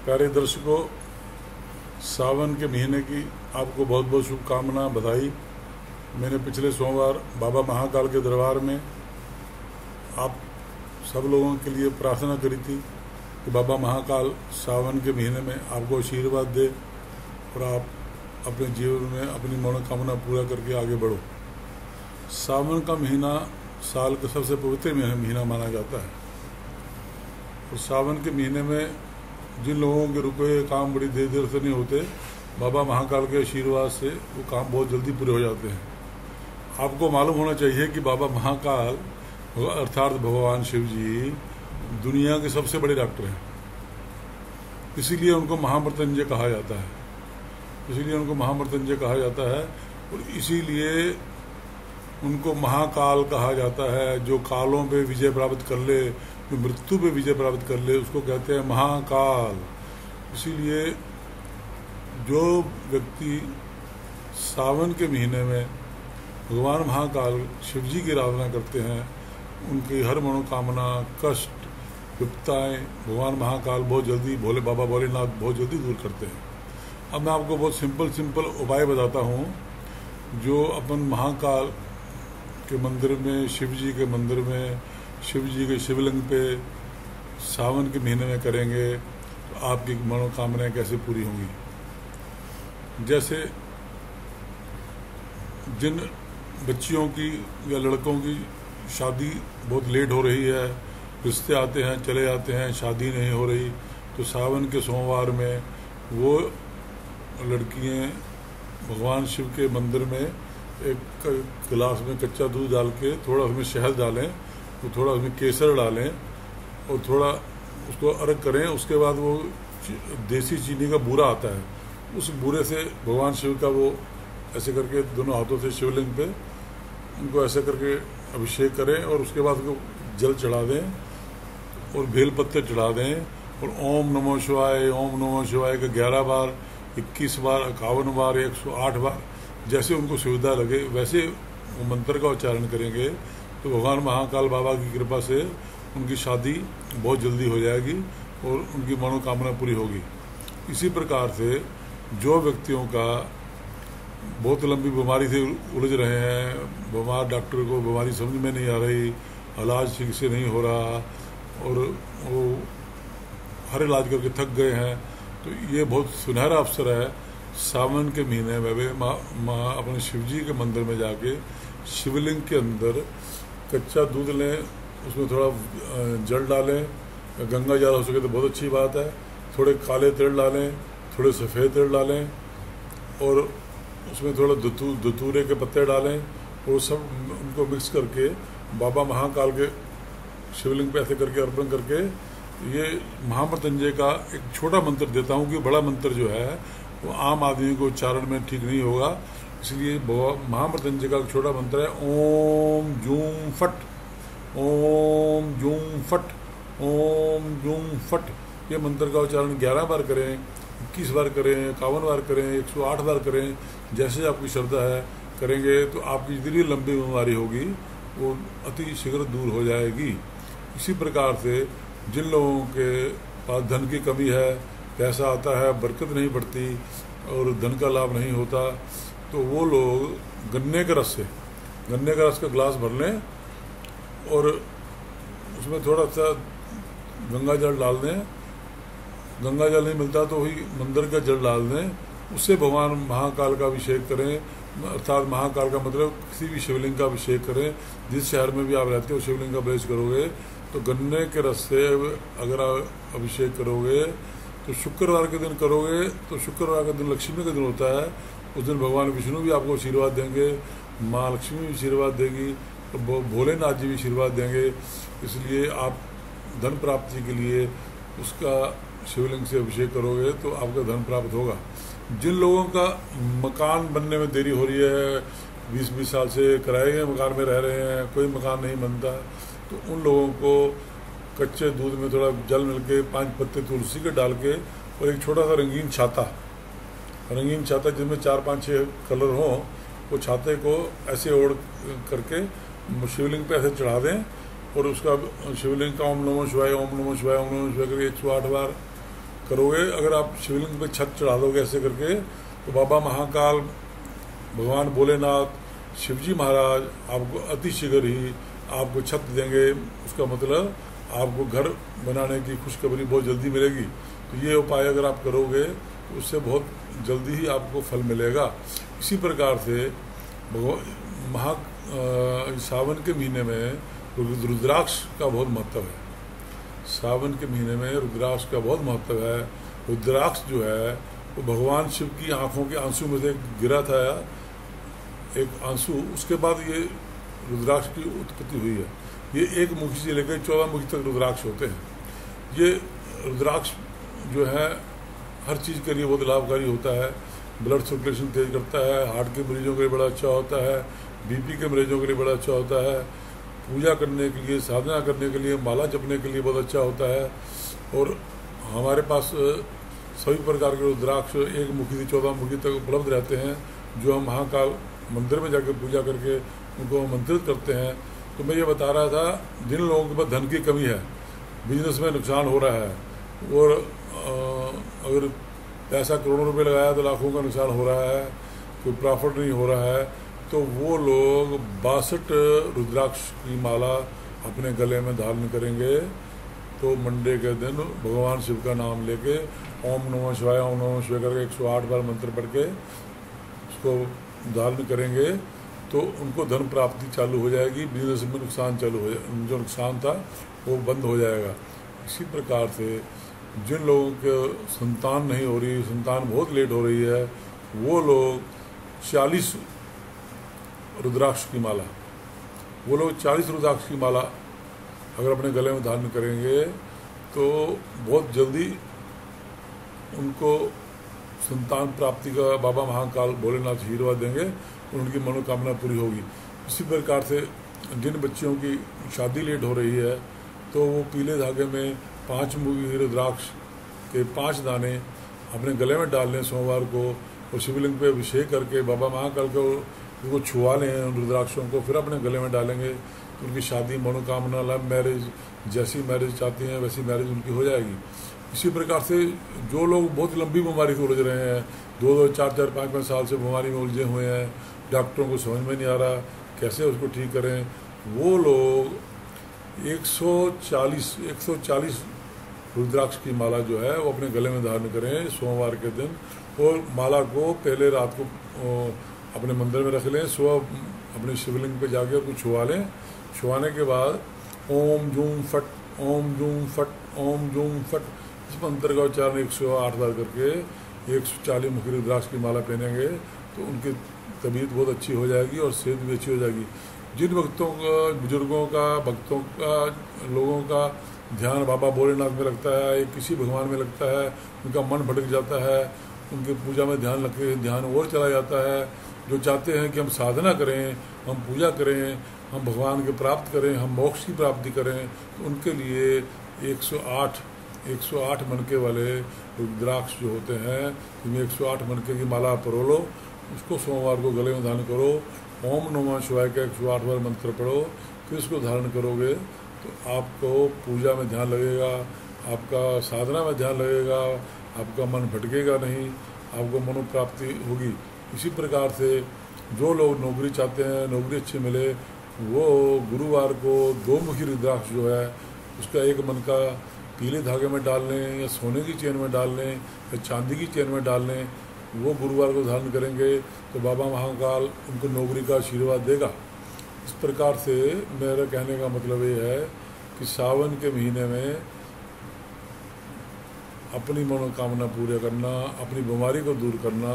प्यारे दर्शकों, सावन के महीने की आपको बहुत बहुत शुभकामना, बधाई। मैंने पिछले सोमवार बाबा महाकाल के दरबार में आप सब लोगों के लिए प्रार्थना करी थी कि बाबा महाकाल सावन के महीने में आपको आशीर्वाद दे और आप अपने जीवन में अपनी मनोकामना पूरा करके आगे बढ़ो। सावन का महीना साल का सबसे पवित्र महीना माना जाता है और सावन के महीने में जिन लोगों के रुके हुए काम बड़ी देर देर से नहीं होते, बाबा महाकाल के आशीर्वाद से वो काम बहुत जल्दी पूरे हो जाते हैं। आपको मालूम होना चाहिए कि बाबा महाकाल अर्थात भगवान शिव जी दुनिया के सबसे बड़े डॉक्टर हैं, इसीलिए उनको महामृत्युंजय कहा जाता है। और इसीलिए उनको महाकाल कहा जाता है। जो कालों पे विजय प्राप्त कर ले, जो मृत्यु पे विजय प्राप्त कर ले, उसको कहते हैं महाकाल। इसीलिए जो व्यक्ति सावन के महीने में भगवान महाकाल शिव जी की आराधना करते हैं, उनकी हर मनोकामना, कष्ट, विपत्ताएं भगवान महाकाल बहुत जल्दी, भोले बाबा भोलेनाथ बहुत जल्दी दूर करते हैं। अब मैं आपको बहुत सिंपल उपाय बताता हूँ जो अपन महाकाल के मंदिर में, शिव जी के मंदिर में, शिव जी के शिवलिंग पे सावन के महीने में करेंगे तो आपकी मनोकामनाएं कैसे पूरी होंगी। जैसे जिन बच्चियों की या लड़कों की शादी बहुत लेट हो रही है, रिश्ते आते हैं चले जाते हैं, शादी नहीं हो रही, तो सावन के सोमवार में वो लड़कियां भगवान शिव के मंदिर में एक गिलास में कच्चा दूध डाल के थोड़ा उसमें शहद डालें, तो थोड़ा उसमें केसर डालें और थोड़ा उसको अर्घ करें। उसके बाद वो देसी चीनी का बूरा आता है, उस बूरे से भगवान शिव का वो ऐसे करके दोनों हाथों से शिवलिंग पे उनको ऐसे करके अभिषेक करें और उसके बाद उसको जल चढ़ा दें और बेल पत्ते चढ़ा दें और ओम नमो शिवाय का 11 बार, 21 बार, 51 बार, 108 बार, जैसे उनको सुविधा लगे वैसे वो मंत्र का उच्चारण करेंगे तो भगवान महाकाल बाबा की कृपा से उनकी शादी बहुत जल्दी हो जाएगी और उनकी मनोकामना पूरी होगी। इसी प्रकार से जो व्यक्तियों का बहुत लंबी बीमारी से उलझ रहे हैं, बीमार डॉक्टर को बीमारी समझ में नहीं आ रही, इलाज ठीक से नहीं हो रहा और वो हर इलाज करके थक गए हैं, तो ये बहुत सुनहरा अवसर है सावन के महीने में वे अपने शिव जी के मंदिर में जाके शिवलिंग के अंदर कच्चा दूध लें, उसमें थोड़ा जल डालें, गंगा जल हो सके तो बहुत अच्छी बात है, थोड़े काले तिल डालें, थोड़े सफ़ेद तिल डालें और उसमें थोड़ा धतूरे के पत्ते डालें और सब उनको मिक्स करके बाबा महाकाल के शिवलिंग पे ऐसे करके अर्पण करके ये महामृत्युंजय का एक छोटा मंत्र देता हूँ कि बड़ा मंत्र जो है वो आम आदमी को उच्चारण में ठीक नहीं होगा, इसलिए महामृत्युंजय का छोटा मंत्र है ओम जूम फट, ओम जूम फट, ओम जूम फट। ये मंत्र का उच्चारण 11 बार करें, 21 बार करें, 51 बार करें, 108 बार करें, जैसे आपकी श्रद्धा है करेंगे तो आपकी जितनी लंबी बीमारी होगी वो अति शीघ्र दूर हो जाएगी। इसी प्रकार से जिन लोगों के पास धन की कमी है, पैसा आता है, बरकत नहीं बढ़ती और धन का लाभ नहीं होता, तो वो लोग गन्ने के रस का गिलास भर लें और उसमें थोड़ा सा गंगा जल डाल दें। गंगा जल नहीं मिलता तो वही मंदिर का जल डाल दें, उससे भगवान महाकाल का अभिषेक करें। अर्थात महाकाल का मतलब किसी भी शिवलिंग का अभिषेक करें। जिस शहर में भी आप रहते हो शिवलिंग का अभिषेक करोगे तो गन्ने के रस से अगर आप अभिषेक करोगे तो शुक्रवार के दिन करोगे, तो शुक्रवार का दिन लक्ष्मी का दिन होता है, उस दिन भगवान विष्णु भी आपको आशीर्वाद देंगे, माँ लक्ष्मी भी आशीर्वाद देगी तो भोलेनाथ जी भी आशीर्वाद देंगे। इसलिए आप धन प्राप्ति के लिए उसका शिवलिंग से अभिषेक करोगे तो आपका धन प्राप्त होगा। जिन लोगों का मकान बनने में देरी हो रही है, 20-20 साल से किराए के मकान में रह रहे हैं, कोई मकान नहीं बनता, तो उन लोगों को कच्चे दूध में थोड़ा जल मिल के 5 पत्ते तुलसी के डाल के और एक छोटा सा रंगीन छाता जिसमें 4-5-6 कलर हों, वो छाते को ऐसे ओढ़ करके शिवलिंग पे ऐसे चढ़ा दें और उसका शिवलिंग का ओम नमो शिवाय करके 108 बार करोगे, अगर आप शिवलिंग पे छत चढ़ा दोगे ऐसे करके, तो बाबा महाकाल, भगवान भोलेनाथ, शिवजी महाराज आपको अति शीघ्र ही आपको छत देंगे। उसका मतलब आपको घर बनाने की खुशखबरी बहुत जल्दी मिलेगी। तो ये उपाय अगर आप करोगे तो उससे बहुत जल्दी ही आपको फल मिलेगा। इसी प्रकार से सावन के महीने में रुद्राक्ष का बहुत महत्व है। सावन के महीने में रुद्राक्ष का बहुत महत्व है। रुद्राक्ष जो है वो भगवान शिव की आंखों के आंसू में से गिरा था एक आंसू, उसके बाद ये रुद्राक्ष की उत्पत्ति हुई है। ये एक मुखी से लेकर 14 मुखी तक रुद्राक्ष होते हैं। ये रुद्राक्ष जो है हर चीज़ के लिए बहुत लाभकारी होता है। ब्लड सर्कुलेशन तेज करता है, हार्ट के मरीजों के लिए बड़ा अच्छा होता है, बीपी के मरीजों के लिए बड़ा अच्छा होता है, पूजा करने के लिए, साधना करने के लिए, माला जपने के लिए बहुत अच्छा होता है। और हमारे पास सभी प्रकार के रुद्राक्ष एक मुखी से 14 मुखी तक उपलब्ध रहते हैं, जो हम महाकाल मंदिर में जाकर पूजा करके उनको आमंत्रित करते हैं। तो मैं ये बता रहा था, जिन लोगों के पास धन की कमी है, बिजनेस में नुकसान हो रहा है, और अगर पैसा करोड़ों रुपए लगाया तो लाखों का नुकसान हो रहा है, कोई प्रॉफिट नहीं हो रहा है, तो वो लोग 62 रुद्राक्ष की माला अपने गले में धारण करेंगे। तो मंडे के दिन भगवान शिव का नाम लेके ओम नमः शिवाय, ओम नमः शिवाय करके 108 बार मंत्र पढ़ के उसको धारण करेंगे, तो उनको धन प्राप्ति चालू हो जाएगी। बिजनेस में नुकसान चालू हो जाए, जो नुकसान था वो बंद हो जाएगा। इसी प्रकार से जिन लोगों के संतान नहीं हो रही, संतान बहुत लेट हो रही है, वो लोग 40 रुद्राक्ष की माला, वो लोग 40 रुद्राक्ष की माला अगर अपने गले में धारण करेंगे तो बहुत जल्दी उनको संतान प्राप्ति का बाबा महाकाल भोलेनाथ आशीर्वाद देंगे और उनकी मनोकामना पूरी होगी। इसी प्रकार से जिन बच्चियों की शादी लेट हो रही है, तो वो पीले धागे में 5 मुखी रुद्राक्ष के 5 दाने अपने गले में डाल लें सोमवार को, और शिवलिंग पे अभिषेक करके बाबा महाकाल को उनको छुआ लें उन रुद्राक्षों को, फिर अपने गले में डालेंगे तो उनकी शादी, मनोकामना, लव मैरिज, जैसी मैरिज चाहती हैं वैसी मैरिज उनकी हो जाएगी। इसी प्रकार से जो लोग बहुत लंबी बीमारी से उलझ रहे हैं, 2-2, 4-4, 5-5 साल से बीमारी में उलझे हुए हैं, डॉक्टरों को समझ में नहीं आ रहा कैसे उसको ठीक करें, वो लोग 140 रुद्राक्ष की माला जो है वो अपने गले में धारण करें सोमवार के दिन, और माला को पहले रात को अपने मंदिर में रख लें, सुबह अपने शिवलिंग पे जाके उसको छुआ लें। छुआने के बाद ओम जूम फट, ओम जूम फट, ओम जूम फट, इस मंत्र का उच्चारण 108 बार करके 140 मुखी रुद्राक्ष की माला पहनेंगे तो उनकी तबीयत बहुत अच्छी हो जाएगी और सेहत भी अच्छी हो जाएगी। जिन भक्तों का, बुजुर्गों का, भक्तों का, लोगों का ध्यान बाबा भोलेनाथ में लगता है या किसी भगवान में लगता है, उनका मन भटक जाता है, उनकी पूजा में ध्यान लग के ध्यान और चला जाता है, जो चाहते हैं कि हम साधना करें, हम पूजा करें, हम भगवान के प्राप्त करें, हम मोक्ष की प्राप्ति करें, तो उनके लिए 108 मनके वाले रुद्राक्ष जो होते हैं, जिनमें 108 मनके की माला परो लो, उसको सोमवार को गले में धारण करो, ओम नमः शिवाय का 108 बार मंत्र पढ़ो, फिर उसको धारण करोगे तो आपको पूजा में ध्यान लगेगा, आपका साधना में ध्यान लगेगा, आपका मन भटकेगा नहीं, आपको मनोप्राप्ति होगी। इसी प्रकार से जो लोग नौकरी चाहते हैं, नौकरी अच्छी मिले, वो गुरुवार को 2 मुखी रुद्राक्ष जो है उसका एक मन का पीले धागे में डाल लें या सोने की चेन में डाल लें या चांदी की चेन में डाल लें, वो गुरुवार को धारण करेंगे तो बाबा महाकाल उनको नौकरी का आशीर्वाद देगा। इस प्रकार से मेरा कहने का मतलब ये है कि सावन के महीने में अपनी मनोकामना पूरी करना, अपनी बीमारी को दूर करना,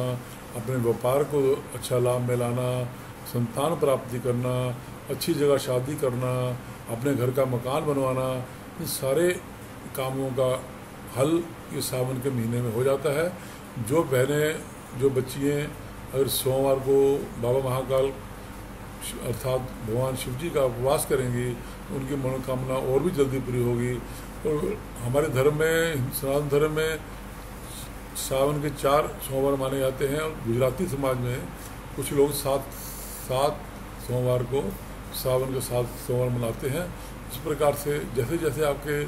अपने व्यापार को अच्छा लाभ में लाना, संतान प्राप्ति करना, अच्छी जगह शादी करना, अपने घर का मकान बनवाना, इन सारे कामों का हल ये सावन के महीने में हो जाता है। जो बहनें, जो बच्चियाँ अगर सोमवार को बाबा महाकाल अर्थात भगवान शिव जी का उपवास करेंगी तो उनकी मनोकामना और भी जल्दी पूरी होगी। और हमारे धर्म में, सनातन धर्म में सावन के 4 सोमवार माने जाते हैं, और गुजराती समाज में कुछ लोग 7 सोमवार को सावन के 7 सोमवार मनाते हैं। इस प्रकार से जैसे जैसे आपके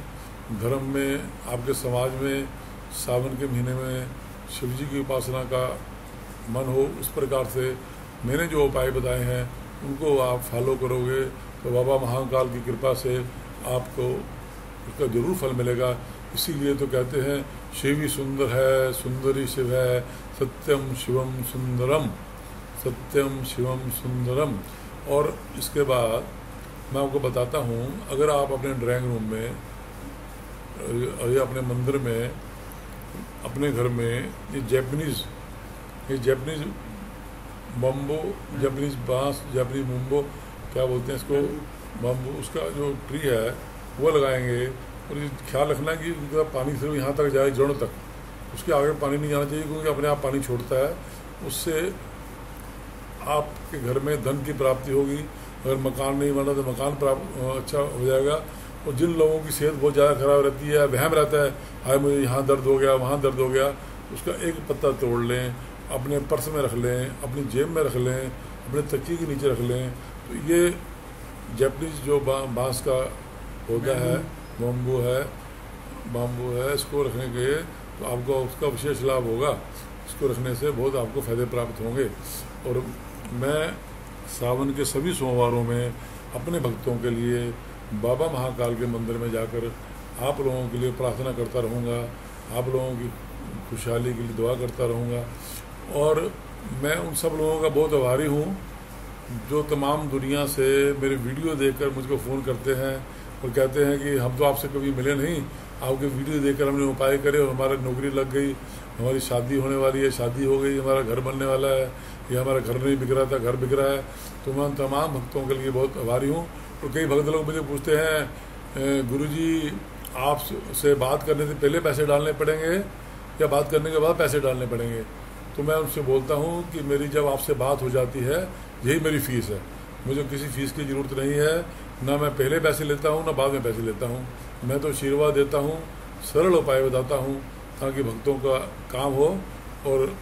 धर्म में, आपके समाज में सावन के महीने में शिव जी की उपासना का मन हो, उस प्रकार से मैंने जो उपाय बताए हैं उनको आप फॉलो करोगे तो बाबा महाकाल की कृपा से आपको उसका जरूर फल मिलेगा। इसीलिए तो कहते हैं शिव ही सुंदर है, सुंदरी शिव है, सत्यम शिवम सुंदरम, सत्यम शिवम सुंदरम। और इसके बाद मैं आपको बताता हूँ, अगर आप अपने ड्राइंग रूम में या अपने मंदिर में, अपने घर में ये जैपनीज बम्बो, जैपनीज बांस, जैपनीज मुम्बो क्या बोलते हैं इसको, बम्बो, उसका जो ट्री है वो लगाएंगे। और ये ख्याल रखना कि उनका पानी सिर्फ यहाँ तक जाए, जड़ों तक, उसके आगे पानी नहीं जाना चाहिए, क्योंकि अपने आप पानी छोड़ता है। उससे आपके घर में धन की प्राप्ति होगी। अगर मकान नहीं बना तो मकान अच्छा हो जाएगा। और जिन लोगों की सेहत बहुत ज़्यादा खराब रहती है, वहम रहता है, हाय मुझे यहाँ दर्द हो गया, वहाँ दर्द हो गया, उसका एक पत्ता तोड़ लें, अपने पर्स में रख लें, अपनी जेब में रख लें, अपने तकिए के नीचे रख लें। तो ये जैपनीज जो बांस का पौधा है, बाम्बू है, इसको रखने के तो आपको उसका विशेष लाभ होगा। इसको रखने से बहुत आपको फायदे प्राप्त होंगे। और मैं सावन के सभी सोमवारों में अपने भक्तों के लिए बाबा महाकाल के मंदिर में जाकर आप लोगों के लिए प्रार्थना करता रहूँगा, आप लोगों की खुशहाली के लिए दुआ करता रहूँगा। और मैं उन सब लोगों का बहुत आभारी हूँ जो तमाम दुनिया से मेरे वीडियो देखकर मुझको फ़ोन करते हैं और कहते हैं कि हम तो आपसे कभी मिले नहीं, आपके वीडियो देखकर हमने उपाय करे और हमारा नौकरी लग गई, हमारी शादी होने वाली है, शादी हो गई, हमारा घर बनने वाला है, या हमारा घर नहीं बिक रहा था, घर बिक रहा है। तो मैं तमाम भक्तों के लिए बहुत आभारी हूँ। और कई भक्त लोग मुझे पूछते हैं, गुरुजी आप से बात करने से पहले पैसे डालने पड़ेंगे या बात करने के बाद पैसे डालने पड़ेंगे? तो मैं उनसे बोलता हूँ कि मेरी जब आपसे बात हो जाती है, यही मेरी फ़ीस है। मुझे किसी फ़ीस की ज़रूरत नहीं है, ना मैं पहले पैसे लेता हूँ ना बाद में पैसे लेता हूँ। मैं तो आशीर्वाद देता हूँ, सरल उपाय बताता हूँ ताकि भक्तों का काम हो। और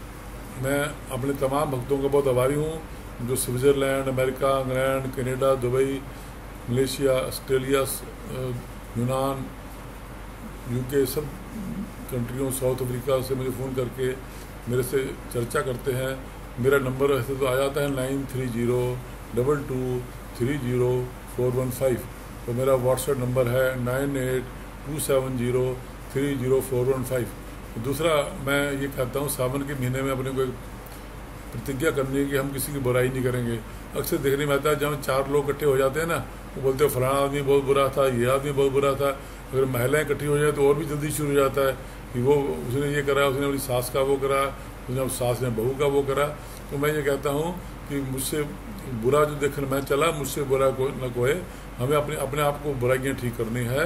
मैं अपने तमाम भक्तों का बहुत आभारी हूँ जो Switzerland, America, England, Canada, Dubai, Malaysia, Australia, यूनान, यूके, सब कंट्रियों, साउथ अफ्रीका से मुझे फ़ोन करके मेरे से चर्चा करते हैं। मेरा नंबर ऐसे तो आ जाता है 9302230415। तो मेरा व्हाट्सएप नंबर है 9827030415। दूसरा मैं ये कहता हूँ, सावन के महीने में अपने को एक प्रतिज्ञा करनी है कि हम किसी की बुराई नहीं करेंगे। अक्सर देखने में आता है जब 4 लोग इकट्ठे हो जाते हैं ना, वो बोलते हैं फलाना आदमी बहुत बुरा था, ये आदमी बहुत बुरा था। अगर महिलाएं इकट्ठी हो जाए तो और भी जल्दी शुरू हो जाता है कि वो उसने ये करा, उसने अपनी सास का वो करा, उसने सास ने बहू का वो करा। तो मैं ये कहता हूँ कि मुझसे बुरा जो देखने मैं चला, मुझसे बुरा न कोई। हमें अपने आप को बुराइयाँ ठीक करनी है।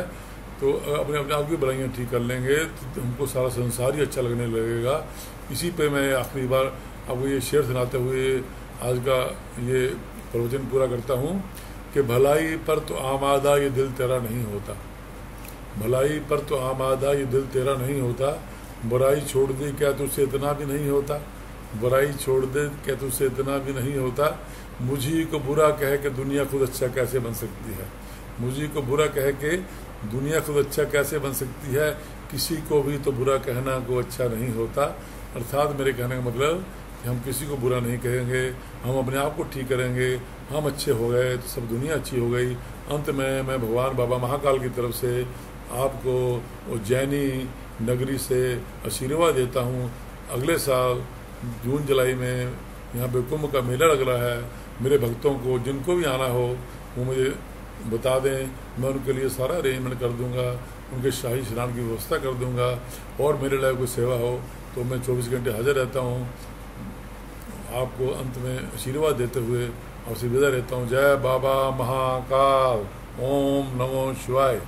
तो अपने आप की बुराइयाँ ठीक कर लेंगे तो हमको सारा संसार ही अच्छा लगने लगेगा। इसी पे मैं आखिरी बार आपको ये शेर सुनाते हुए आज का ये प्रवचन पूरा करता हूँ कि भलाई पर तो आमादा ये दिल तेरा नहीं होता, भलाई पर तो आमादा ये दिल तेरा नहीं होता, बुराई छोड़ दे क्या तुझसे इतना भी नहीं होता, बुराई छोड़ दे क्या तुझसे इतना भी नहीं होता। मुझी को बुरा कह के दुनिया खुद अच्छा कैसे बन सकती है, मुझी को बुरा कह के दुनिया खुद अच्छा कैसे बन सकती है, किसी को भी तो बुरा कहना को अच्छा नहीं होता। अर्थात मेरे कहने का मतलब कि हम किसी को बुरा नहीं कहेंगे, हम अपने आप को ठीक करेंगे। हम अच्छे हो गए तो सब दुनिया अच्छी हो गई। अंत में मैं भगवान बाबा महाकाल की तरफ से आपको उज्जैनी नगरी से आशीर्वाद देता हूँ। अगले साल जून जुलाई में यहाँ पे कुंभ का मेला लग रहा है। मेरे भक्तों को जिनको भी आना हो वो मुझे बता दें, मैं उनके लिए सारा अरेंजमेंट कर दूंगा, उनके शाही स्नान की व्यवस्था कर दूंगा। और मेरे लिए कोई सेवा हो तो मैं 24 घंटे हाजिर रहता हूँ। आपको अंत में आशीर्वाद देते हुए आपसे विदा रहता हूँ। जय बाबा महाकाल। ओम नमो शिवाय।